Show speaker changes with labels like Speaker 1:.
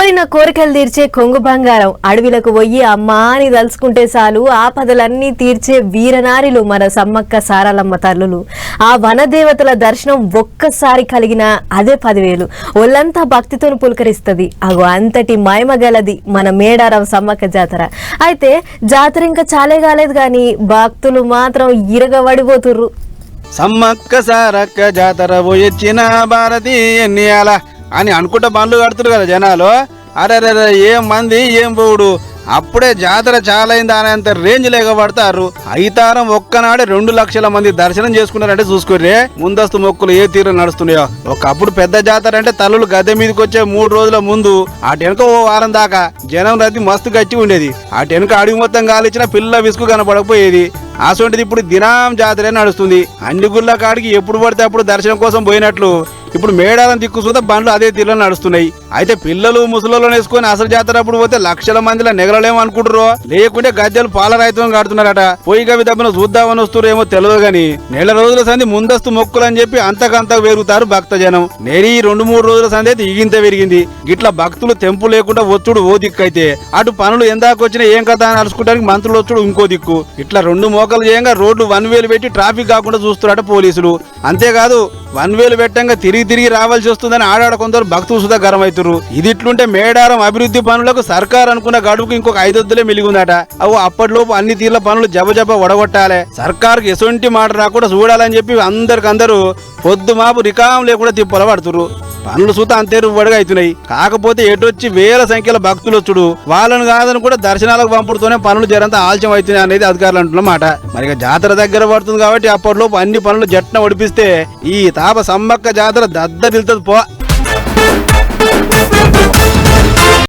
Speaker 1: కోరిన కోరికలు తీర్చే కొంగు బంగారం అడవిలకు పోయి అమ్మా అని తలుచుకుంటే చాలు ఆపదలన్నీ తీర్చే వీరనారిలు మన సమ్మక్క సారాలమ్మ తల్లులు. ఆ వనదేవతల దర్శనం ఒక్కసారి కలిగిన అదే 10,000. ఒళ్ళంతా భక్తితో పులకరిస్తుంది. అగో అంతటి మహిమగలది మన మేడారం సమ్మక్క జాతర. అయితే జాతర ఇంకా చాలే కాలేదు కానీ భక్తులు మాత్రం ఇరగబడిపోతుర్రు.
Speaker 2: సమ్మక్క సారక్క జాతర పోయొచ్చిన భారతి ఎన్నియాల అని అనుకుంటా బండ్లు కడుతురు కదా జనాలు. అరే ఏం మంది ఏం పోవుడు. అప్పుడే జాతర చాలా అయింది అనేంత రేంజ్ లేకబడతారు. అయితారం ఒక్కనాడే 2 లక్షల మంది దర్శనం చేసుకున్నారంటే చూసుకోర్రే ముందస్తు మొక్కులు ఏ తీరు నడుస్తున్నాయో. ఒకప్పుడు పెద్ద జాతర అంటే తల్లులు గద్దె మీదకి వచ్చే 3 రోజుల ముందు అటు వెనుక ఓ వారం దాకా జనం రద్దీ మస్తు గచ్చి ఉండేది. అటు వెనుక అడుగు మొత్తం గాలిచ్చిన పిల్ల విసుగు కనపడకపోయేది. అసొంటిది ఇప్పుడు దినం జాతరే నడుస్తుంది. అన్ని గుళ్ళ కాడికి ఎప్పుడు పడితే అప్పుడు దర్శనం కోసం పోయినట్లు ఇప్పుడు మేడారం దిక్కు చూద్దా బండ్లు అదే తీరులో నడుస్తున్నాయి. అయితే పిల్లలు ముసలలో వేసుకొని అసలు జాతర అప్పుడు పోతే లక్షల మందిలో నెగలలేమో అనుకుంటారో లేకుంటే గద్దెలు పాలరాయితం కడుతున్నారట. పోయి గవి దెబ్బను చూద్దామని వస్తున్నారు ఏమో తెలియదు గాని నెల రోజుల సంది ముందస్తు మొక్కులు అని చెప్పి అంతకంతకు పెరుగుతారు భక్త జనం. నేరి 2-3 రోజుల సంది అయితే ఇగింత పెరిగింది. గిట్ల భక్తులు తెంపు లేకుండా వచ్చుడు ఓ దిక్కు అయితే అటు పనులు ఎందాకొచ్చినా ఏం కదా అని అలుసుకోవడానికి మంత్రులు వచ్చుడు ఇంకో దిక్కు. ఇట్లా 2 మోకలు చేయంగా రోడ్లు 1 వేలు పెట్టి ట్రాఫిక్ కాకుండా చూస్తున్నారట పోలీసులు. అంతేకాదు 1 వేలు పెట్టంగా తిరిగి రావాల్సి వస్తుందని ఆడాడ కొందరు భక్తులు సుధా గరం అవుతున్నారు. ఇది ఇట్లుంటే మేడారం అభివృద్ధి పనులకు సర్కార్ అనుకున్న గడువుకు ఇంకొక 5 వద్దులే మిలిగిందట. అవు అప్పటిలోపు అన్ని తీర్ల పనులు జబజబ వడగొట్టాలి. సర్కార్కి ఎసొంటి మాట రాకుండా చూడాలని చెప్పి అందరికందరూ పొద్దు మాపు రికాం లేకుండా తిప్పల పడుతురు. పనులు సూత అంతే రువ్వడిగా అవుతున్నాయి. కాకపోతే ఎటొచ్చి వేల సంఖ్యల భక్తులు వచ్చుడు వాళ్ళను కాదని కూడా దర్శనాలకు పంపుడుతూనే పనులు జరంతా ఆలస్యం అవుతున్నాయి అనేది అధికారులు అంటున్నమాట. మరి జాతర దగ్గర పడుతుంది కాబట్టి అప్పటిలోపు అన్ని పనులు జట్న ఒడిపిస్తే ఈ తాప సమ్మక్క జాతర దద్దరిల్తది పో.